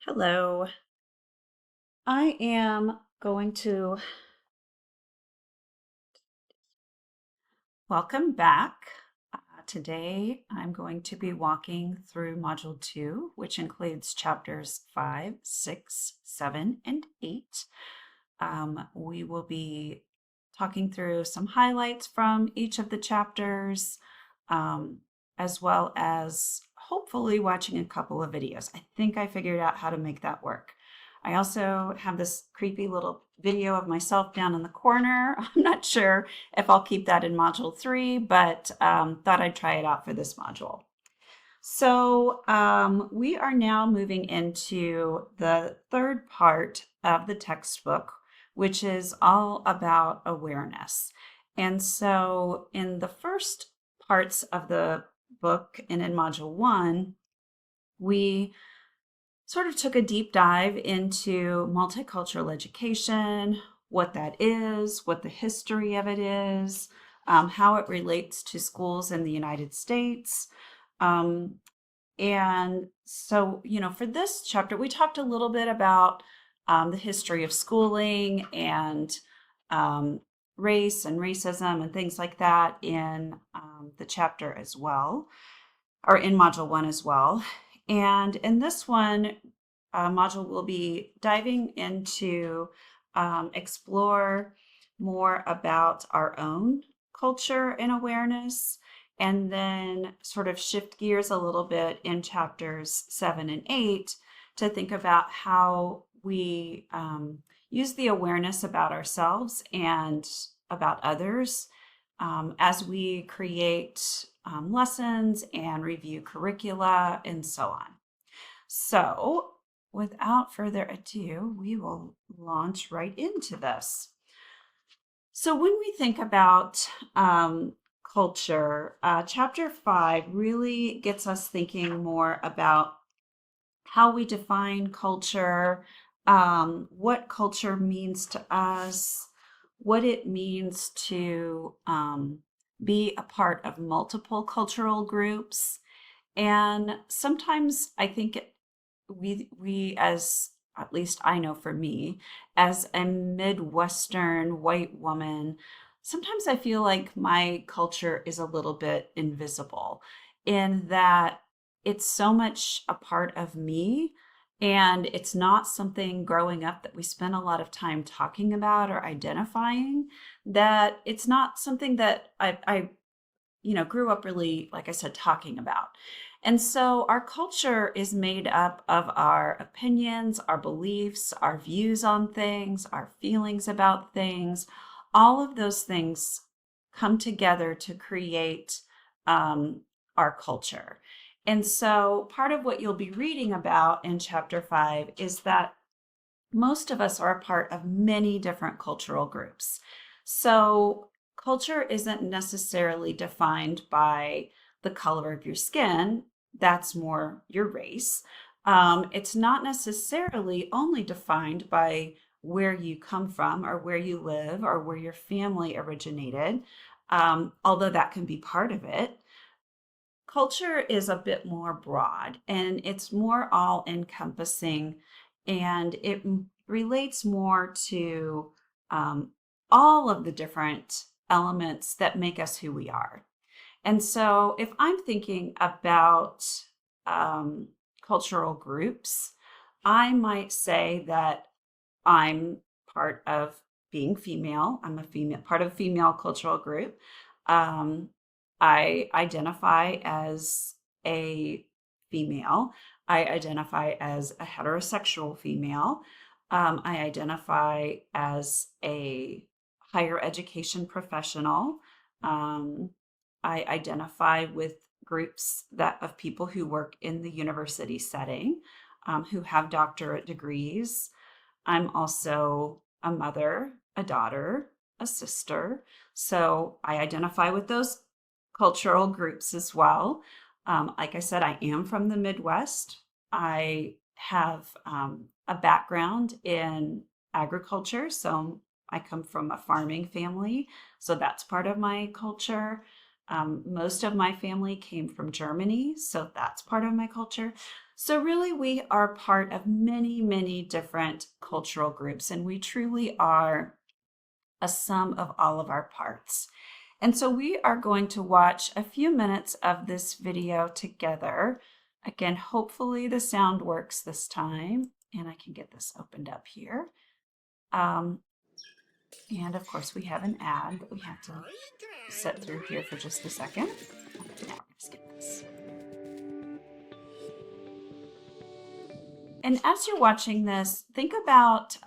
Hello. I am going to welcome back. Today, I'm going to be walking through Module 2, which includes chapters 5, 6, 7, and 8. We will be talking through some highlights from each of the chapters, um, as well as hopefully watching a couple of videos. I think I figured out how to make that work. I also have this creepy little video of myself down in the corner. I'm not sure if I'll keep that in Module 3, but thought I'd try it out for this module. So we are now moving into the third part of the textbook, which is all about awareness. And so in the first parts of the book and in Module 1, we sort of took a deep dive into multicultural education, what that is, what the history of it is, how it relates to schools in the United States. Um, and so, for this chapter, we talked a little bit about the history of schooling and um, race and racism and things like that in the chapter as well, or in Module 1 as well. And in this one, module, we'll be diving into explore more about our own culture and awareness, and then sort of shift gears a little bit in chapters 7 and 8 to think about how we use the awareness about ourselves and about others as we create lessons and review curricula and so on. So, without further ado, we will launch right into this. So, when we think about culture, chapter 5 really gets us thinking more about how we define culture, what culture means to us, what it means to be a part of multiple cultural groups. And sometimes I think we as at least I know for me, as a Midwestern white woman, sometimes I feel like my culture is a little bit invisible in that it's so much a part of me. And it's not something growing up that we spend a lot of time talking about or identifying, that it's not something that I grew up really, like I said, talking about. And so our culture is made up of our opinions, our beliefs, our views on things, our feelings about things. All of those things come together to create our culture. And so part of what you'll be reading about in chapter 5 is that most of us are a part of many different cultural groups. So, culture isn't necessarily defined by the color of your skin, that's more your race. It's not necessarily only defined by where you come from or where you live or where your family originated, although that can be part of it. Culture is a bit more broad and it's more all encompassing, and it relates more to um, all of the different elements that make us who we are. And so if I'm thinking about um, cultural groups, I might say that I'm part of being female. I'm a female, part of a female cultural group. Um, I identify as a female. I identify as a heterosexual female. I identify as a higher education professional. Um, I identify with groups that of people who work in the university setting, who have doctorate degrees. I'm also a mother, a daughter, a sister. So I identify with those cultural groups as well. Like I said, I am from the Midwest. I have a background in agriculture. So I come from a farming family. So that's part of my culture. Most of my family came from Germany. So that's part of my culture. So really, we are part of many, many different cultural groups, and we truly are a sum of all of our parts. And so we are going to watch a few minutes of this video together. Again, hopefully the sound works this time, and I can get this opened up here. And of course, we have an ad that we have to sit through here for just a second. Now we're going to skip this. And as you're watching this, think about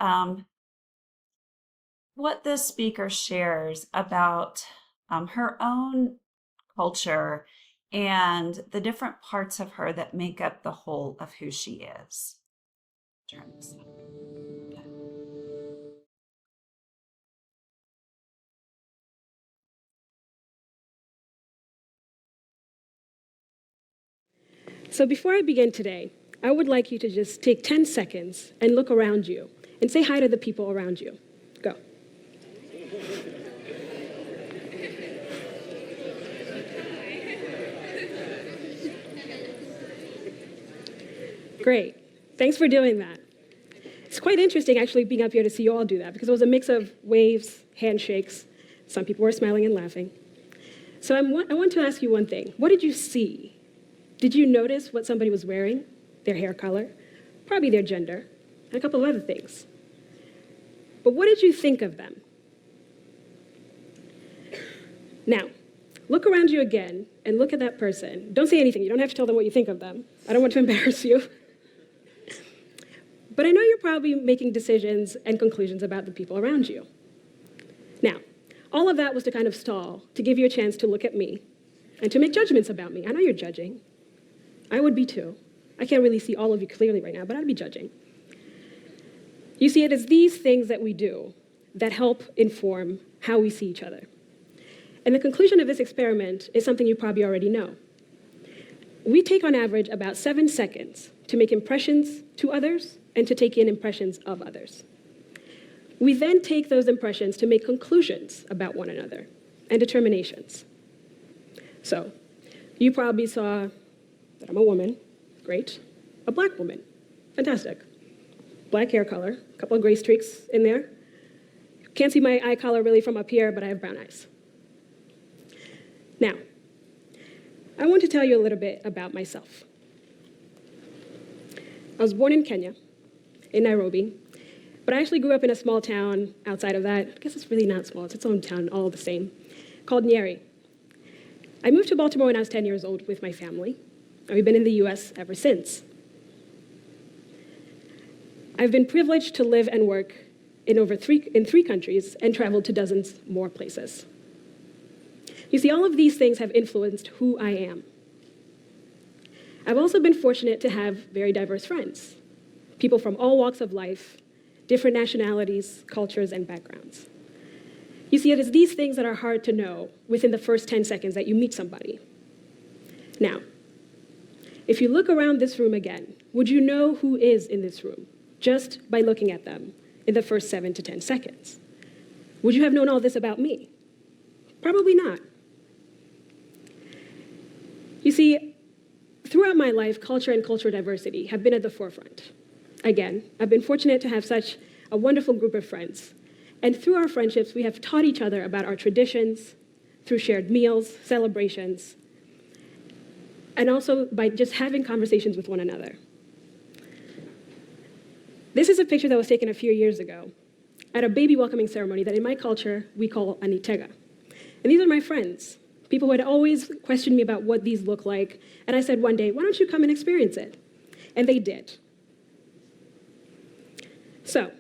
what the speaker shares about her own culture and the different parts of her that make up the whole of who she is. Turn this up. So before I begin today, I would like you to just take 10 seconds and look around you and say hi to the people around you. Go. Great. Thanks for doing that. It's quite interesting actually being up here to see you all do that because it was a mix of waves, handshakes. Some people were smiling and laughing. So I want to ask you one thing. What did you see? Did you notice what somebody was wearing, their hair color, probably their gender, and a couple of other things? But what did you think of them? Now, look around you again and look at that person. Don't say anything. You don't have to tell them what you think of them. I don't want to embarrass you. But I know you're probably making decisions and conclusions about the people around you. Now, all of that was to kind of stall, to give you a chance to look at me and to make judgments about me. I know you're judging. I would be too. I can't really see all of you clearly right now, but I'd be judging. You see, it is these things that we do that help inform how we see each other. And the conclusion of this experiment is something you probably already know. We take on average about 7 seconds to make impressions to others and to take in impressions of others. We then take those impressions to make conclusions about one another and determinations. So, you probably saw that I'm a woman, great. A black woman, fantastic. Black hair color, a couple of gray streaks in there. Can't see my eye color really from up here, but I have brown eyes. Now, I want to tell you a little bit about myself. I was born in Kenya, in Nairobi, but I actually grew up in a small town outside of that. I guess it's really not small, it's its own town, all the same, called Nyeri. I moved to Baltimore when I was 10 years old with my family, and we've been in the US ever since. I've been privileged to live and work in three countries and traveled to dozens more places. You see, all of these things have influenced who I am. I've also been fortunate to have very diverse friends, people from all walks of life, different nationalities, cultures, and backgrounds. You see, it is these things that are hard to know within the first 10 seconds that you meet somebody. Now, if you look around this room again, would you know who is in this room just by looking at them in the first 7 to 10 seconds? Would you have known all this about me? Probably not. You see, throughout my life, culture and cultural diversity have been at the forefront. Again, I've been fortunate to have such a wonderful group of friends. And through our friendships, we have taught each other about our traditions, through shared meals, celebrations, and also by just having conversations with one another. This is a picture that was taken a few years ago at a baby welcoming ceremony that in my culture we call a nitega. And these are my friends, people who had always questioned me about what these look like. And I said one day, why don't you come and experience it? And they did. So,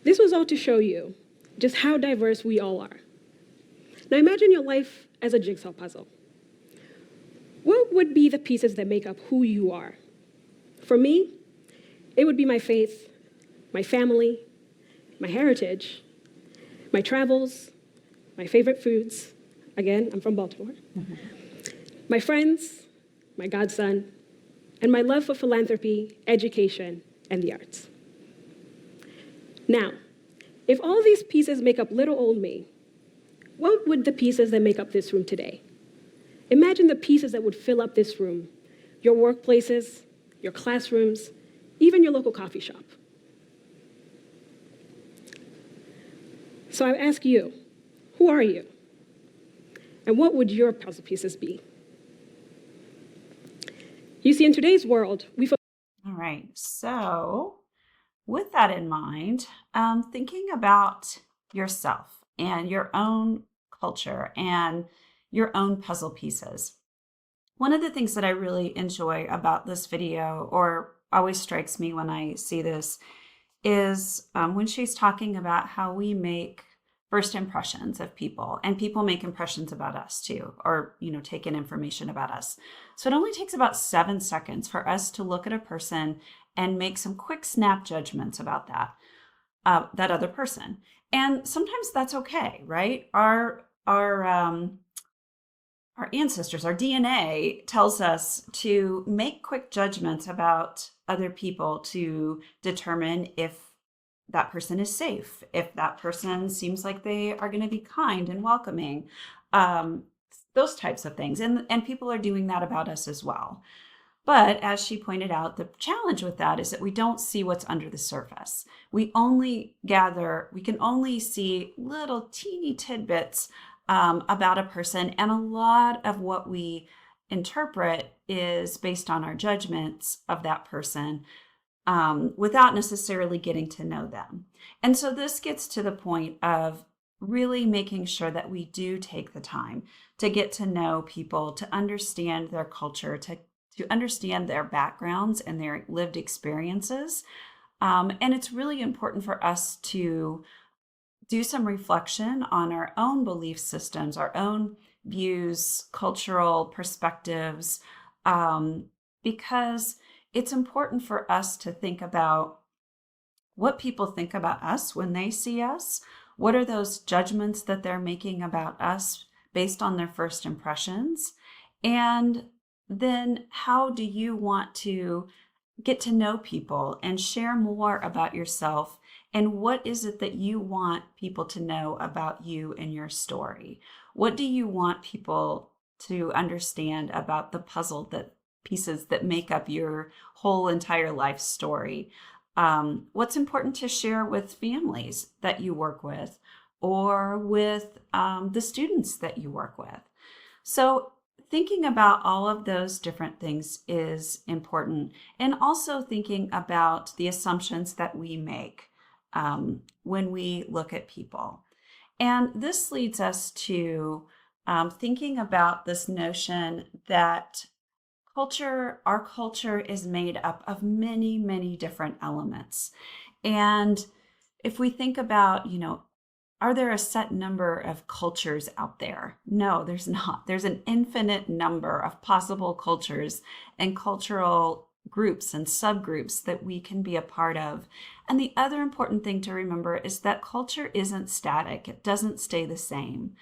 this was all to show you just how diverse we all are. Now imagine your life as a jigsaw puzzle. What would be the pieces that make up who you are? For me, it would be my faith, my family, my heritage, my travels, my favorite foods. Again, I'm from Baltimore. My friends, my godson, and my love for philanthropy, education, and the arts. Now, if all these pieces make up little old me, what would the pieces that make up this room today? Imagine the pieces that would fill up this room, your workplaces, your classrooms, even your local coffee shop. So I ask you, who are you? And what would your puzzle pieces be? You see, in today's world, All right. So, with that in mind, thinking about yourself and your own culture and your own puzzle pieces. One of the things that I really enjoy about this video, or always strikes me when I see this, is when she's talking about how we make first impressions of people, and people make impressions about us too, or take in information about us. So it only takes about 7 seconds for us to look at a person and make some quick snap judgments about that other person. And sometimes that's okay, right? Our ancestors, our DNA tells us to make quick judgments about other people to determine if that person is safe, if that person seems like they are going to be kind and welcoming, um, those types of things. And people are doing that about us as well. But as she pointed out, the challenge with that is that we don't see what's under the surface. We can only see little teeny tidbits about a person, and a lot of what we interpret is based on our judgments of that person without necessarily getting to know them. And so this gets to the point of really making sure that we do take the time to get to know people, to understand their culture, to understand their backgrounds and their lived experiences. And it's really important for us to do some reflection on our own belief systems, our own views, cultural perspectives, because it's important for us to think about what people think about us when they see us. What are those judgments that they're making about us based on their first impressions? And then how do you want to get to know people and share more about yourself? And what is it that you want people to know about you and your story? What do you want people to understand about the pieces that make up your whole entire life story? What's important to share with families that you work with, or with the students that you work with? So thinking about all of those different things is important, and also thinking about the assumptions that we make when we look at people. And this leads us to thinking about this notion that our culture is made up of many, many different elements. And if we think about, are there a set number of cultures out there? No, there's not. There's an infinite number of possible cultures and cultural groups and subgroups that we can be a part of. And the other important thing to remember is that culture isn't static. It doesn't stay the same.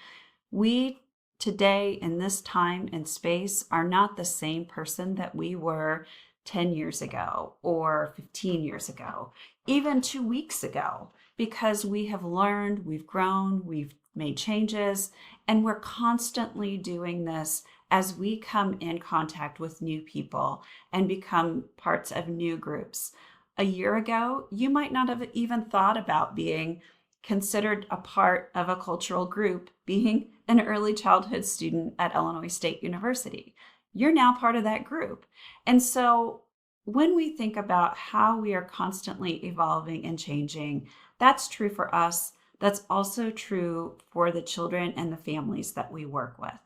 We today, in this time and space, are not the same person that we were 10 years ago or 15 years ago, even 2 weeks ago, because we have learned, we've grown, we've made changes, and we're constantly doing this as we come in contact with new people and become parts of new groups. A year ago, you might not have even thought about being considered a part of a cultural group, being an early childhood student at Illinois State University. You're now part of that group. And so when we think about how we are constantly evolving and changing, that's true for us. That's also true for the children and the families that we work with.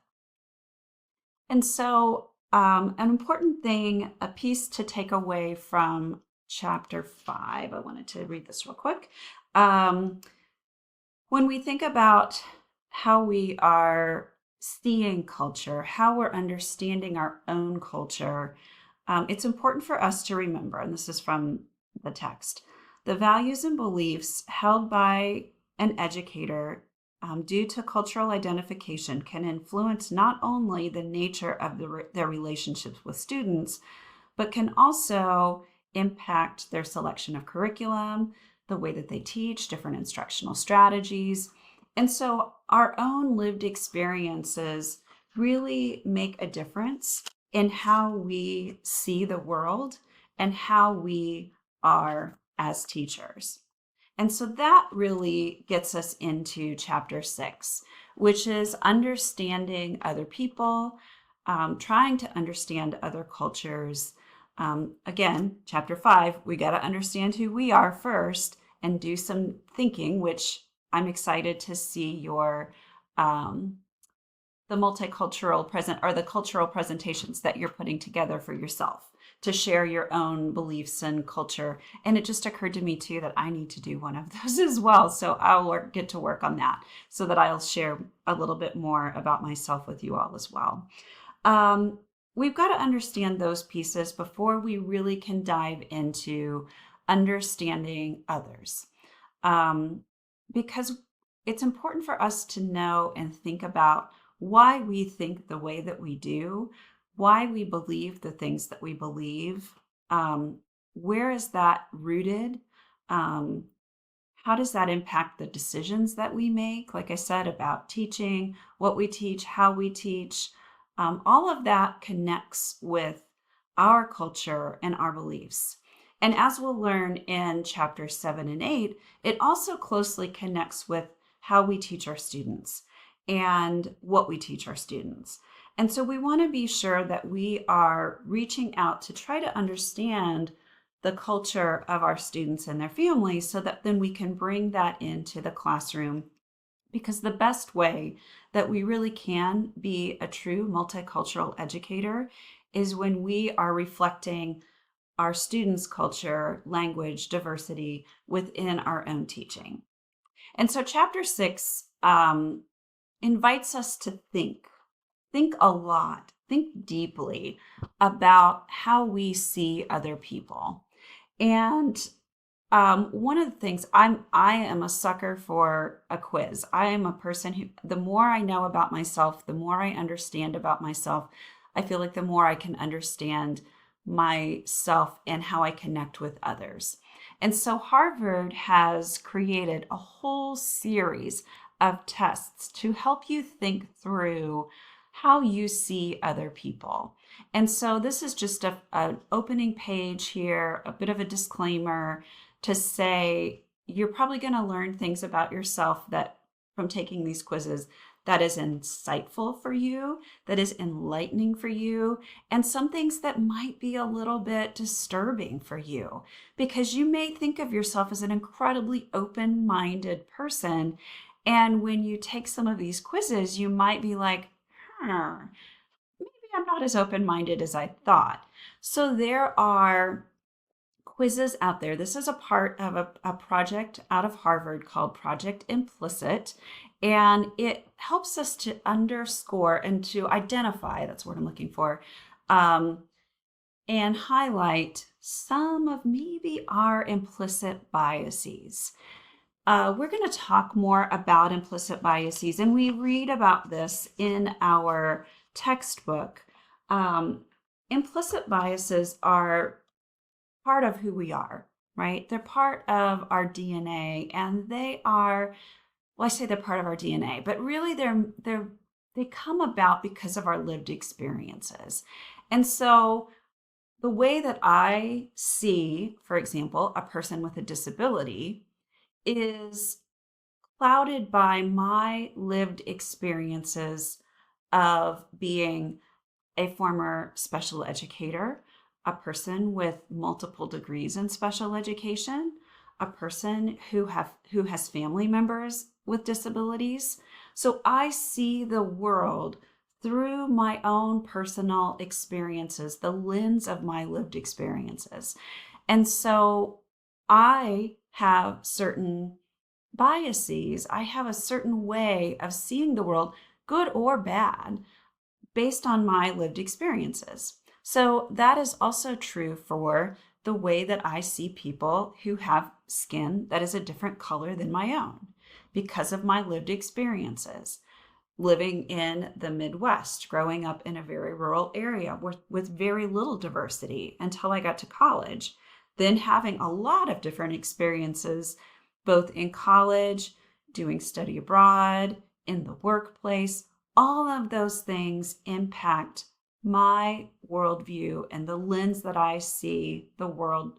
And so an important thing, a piece to take away from chapter 5, I wanted to read this real quick. When we think about how we are seeing culture, how we're understanding our own culture, it's important for us to remember, and this is from the text, the values and beliefs held by an educator due to cultural identification can influence not only the nature of their relationships with students, but can also impact their selection of curriculum, the way that they teach, different instructional strategies. And so our own lived experiences really make a difference in how we see the world and how we are as teachers. And so that really gets us into chapter 6, which is understanding other people, trying to understand other cultures. Again, chapter 5, we got to understand who we are first and do some thinking, which I'm excited to see your the multicultural present or the cultural presentations that you're putting together for yourself to share your own beliefs and culture. And it just occurred to me too that I need to do one of those as well. So I'll get to work on that so that I'll share a little bit more about myself with you all as well. We've got to understand those pieces before we really can dive into understanding others. Because it's important for us to know and think about why we think the way that we do, why we believe the things that we believe. Where is that rooted? How does that impact the decisions that we make? Like I said, about teaching, what we teach, how we teach. All of that connects with our culture and our beliefs. And as we'll learn in chapters 7 and 8, it also closely connects with how we teach our students and what we teach our students. And so we want to be sure that we are reaching out to try to understand the culture of our students and their families so that then we can bring that into the classroom. Because the best way that we really can be a true multicultural educator is when we are reflecting our students' culture, language, diversity within our own teaching. And so chapter 6 invites us to think a lot, think deeply about how we see other people. And one of the things I am a sucker for a quiz. I am a person who, the more I know about myself, the more I understand about myself, I feel like the more I can understand myself and how I connect with others. And so Harvard has created a whole series of tests to help you think through how you see other people. And so this is just an opening page here, a bit of a disclaimer to say you're probably going to learn things about yourself that from taking these quizzes that is insightful for you, that is enlightening for you, and some things that might be a little bit disturbing for you because you may think of yourself as an incredibly open-minded person. And when you take some of these quizzes, you might be like, maybe I'm not as open-minded as I thought. So there are quizzes out there. This is a part of a project out of Harvard called Project Implicit, and it helps us to underscore and to identify, that's what I'm looking for, and highlight some of maybe our implicit biases. We're going to talk more about implicit biases, and we read about this in our textbook. Implicit biases are part of who we are, right? They're part of our DNA, and they are, well, I say they're part of our DNA, but really they come about because of our lived experiences. And so the way that I see, for example, a person with a disability is clouded by my lived experiences of being a former special educator, a person with multiple degrees in special education, a person who has family members with disabilities. So I see the world through my own personal experiences, the lens of my lived experiences. And so I have certain biases. I have a certain way of seeing the world, good or bad, based on my lived experiences. So that is also true for the way that I see people who have skin that is a different color than my own because of my lived experiences. Living in the Midwest, growing up in a very rural area with very little diversity until I got to college, then having a lot of different experiences, both in college, doing study abroad, in the workplace. All of those things impact my worldview and the lens that I see the world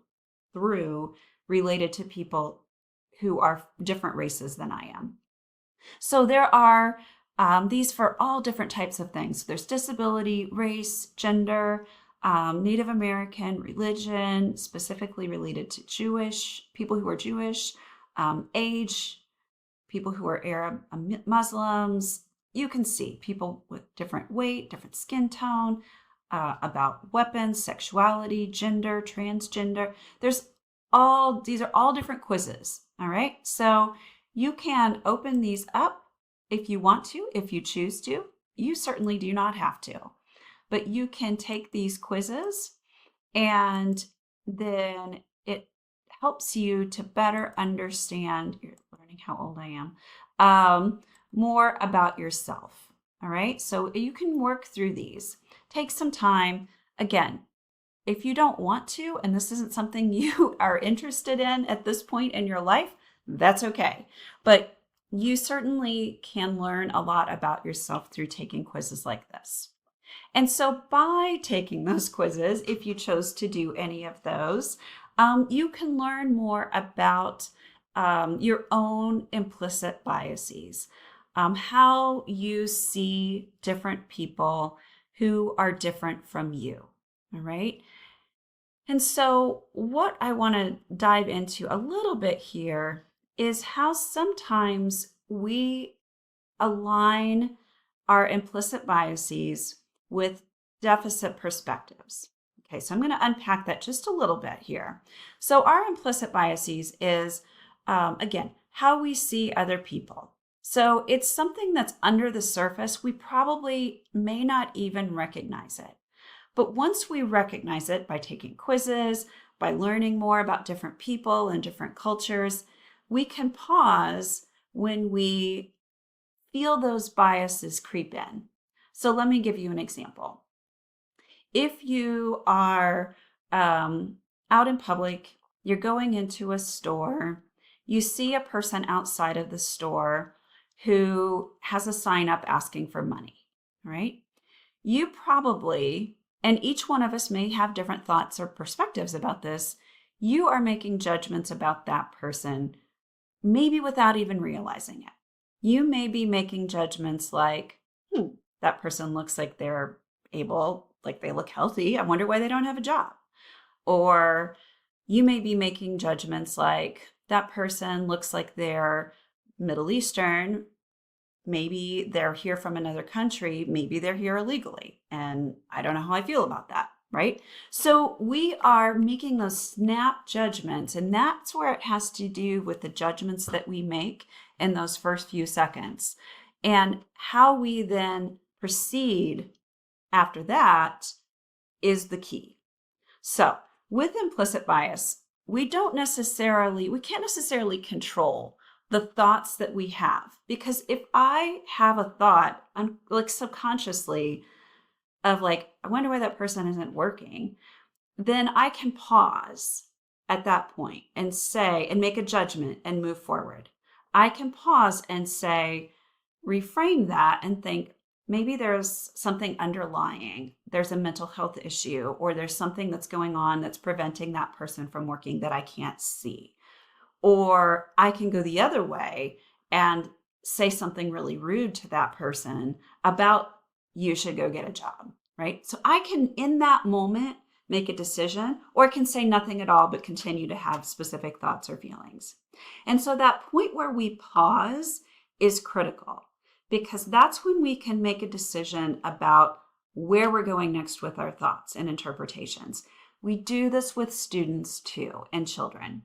through related to people who are different races than I am. So there are these for all different types of things. There's disability, race, gender, Native American, religion, specifically related to Jewish, people who are Jewish, age, people who are Arab, Muslims. You can see people with different weight, different skin tone, about weapons, sexuality, gender, transgender. These are all different quizzes. All right. So you can open these up if you want to, if you choose to. You certainly do not have to, but you can take these quizzes and then it helps you to better understand, you're learning how old I am, more about yourself. All right. So you can work through these. Take some time. Again, if you don't want to, and this isn't something you are interested in at this point in your life, that's okay. But you certainly can learn a lot about yourself through taking quizzes like this. And so by taking those quizzes, if you chose to do any of those, you can learn more about your own implicit biases, how you see different people who are different from you. All right. And so, what I want to dive into a little bit here is how sometimes we align our implicit biases with deficit perspectives. Okay, so I'm going to unpack that just a little bit here. So, our implicit biases is, again, how we see other people. So, it's something that's under the surface. We probably may not even recognize it. But once we recognize it by taking quizzes, by learning more about different people and different cultures, we can pause when we feel those biases creep in. So let me give you an example. If you are out in public, you're going into a store, you see a person outside of the store who has a sign up asking for money, right? You probably, and each one of us may have different thoughts or perspectives about this, you are making judgments about that person, maybe without even realizing it. You may be making judgments like, that person looks like they're able, like they look healthy. I wonder why they don't have a job. Or you may be making judgments like, that person looks like they're Middle Eastern. Maybe they're here from another country. Maybe they're here illegally. And I don't know how I feel about that, right? So we are making those snap judgments, and that's where it has to do with the judgments that we make in those first few seconds and how we then proceed after that is the key. So with implicit bias, we can't necessarily control the thoughts that we have. Because if I have a thought, like subconsciously, of like, I wonder why that person isn't working, then I can pause at that point and say, and make a judgment and move forward. I can pause and say, reframe that and think, maybe there's something underlying. There's a mental health issue, or there's something that's going on that's preventing that person from working that I can't see. Or I can go the other way and say something really rude to that person about, you should go get a job, right? So I can, in that moment, make a decision, or I can say nothing at all, but continue to have specific thoughts or feelings. And so that point where we pause is critical, because that's when we can make a decision about where we're going next with our thoughts and interpretations. We do this with students too, and children.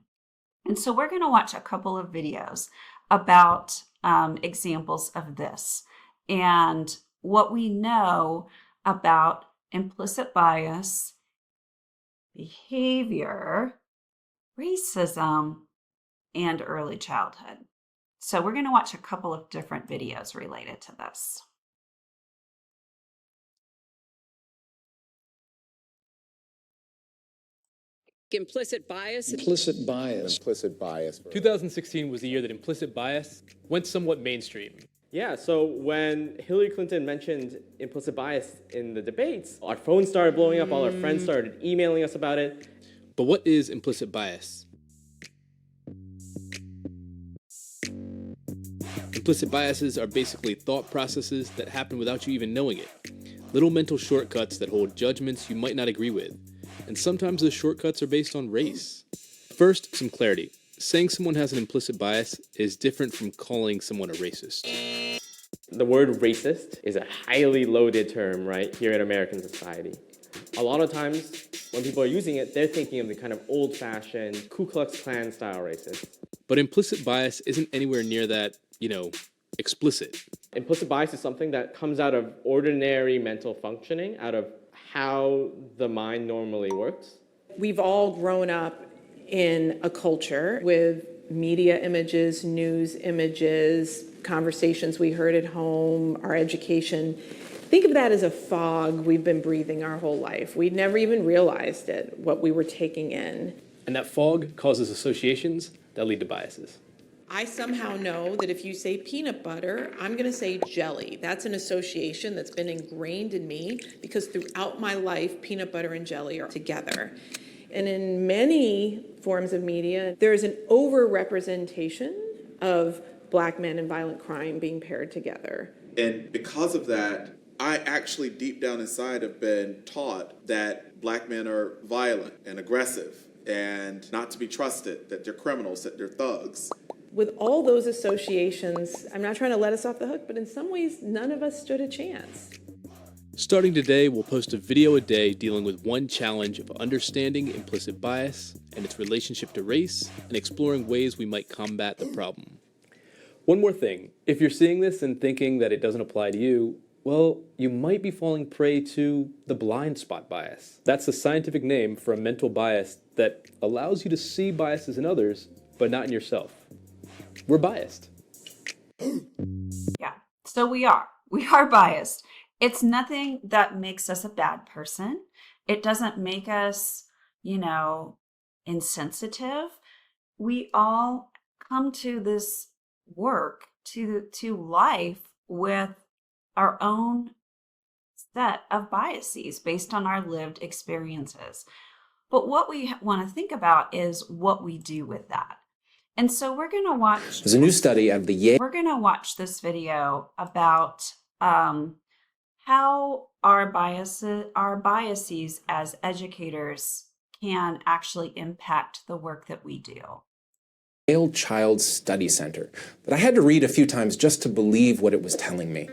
And so we're going to watch a couple of videos about examples of this and what we know about implicit bias, behavior, racism, and early childhood. So we're going to watch a couple of different videos related to this. Implicit bias. Implicit bias. Implicit bias. 2016 was the year that implicit bias went somewhat mainstream. Yeah, so when Hillary Clinton mentioned implicit bias in the debates, our phones started blowing up, all our friends started emailing us about it. But what is implicit bias? Implicit biases are basically thought processes that happen without you even knowing it. Little mental shortcuts that hold judgments you might not agree with. And sometimes those shortcuts are based on race. First, some clarity. Saying someone has an implicit bias is different from calling someone a racist. The word racist is a highly loaded term, right, here in American society. A lot of times, when people are using it, they're thinking of the kind of old-fashioned Ku Klux Klan style racist. But implicit bias isn't anywhere near that, explicit. Implicit bias is something that comes out of ordinary mental functioning, out of how the mind normally works. We've all grown up in a culture with media images, news images, conversations we heard at home, our education. Think of that as a fog we've been breathing our whole life. We'd never even realized it, what we were taking in. And that fog causes associations that lead to biases. I somehow know that if you say peanut butter, I'm going to say jelly. That's an association that's been ingrained in me because throughout my life, peanut butter and jelly are together. And in many forms of media, there is an overrepresentation of Black men and violent crime being paired together. And because of that, I actually deep down inside have been taught that Black men are violent and aggressive and not to be trusted, that they're criminals, that they're thugs. With all those associations, I'm not trying to let us off the hook, but in some ways, none of us stood a chance. Starting today, we'll post a video a day dealing with one challenge of understanding implicit bias and its relationship to race and exploring ways we might combat the problem. One more thing, if you're seeing this and thinking that it doesn't apply to you, well, you might be falling prey to the blind spot bias. That's the scientific name for a mental bias that allows you to see biases in others, but not in yourself. We're biased. Yeah. So we are biased. It's nothing that makes us a bad person. It doesn't make us, insensitive. We all come to this work, to life with our own set of biases based on our lived experiences. But what we want to think about is what we do with that. And so we're going to watch. There's a new study out of the Yale. We're going to watch this video about how our biases as educators can actually impact the work that we do. Yale Child Study Center that I had to read a few times just to believe what it was telling me.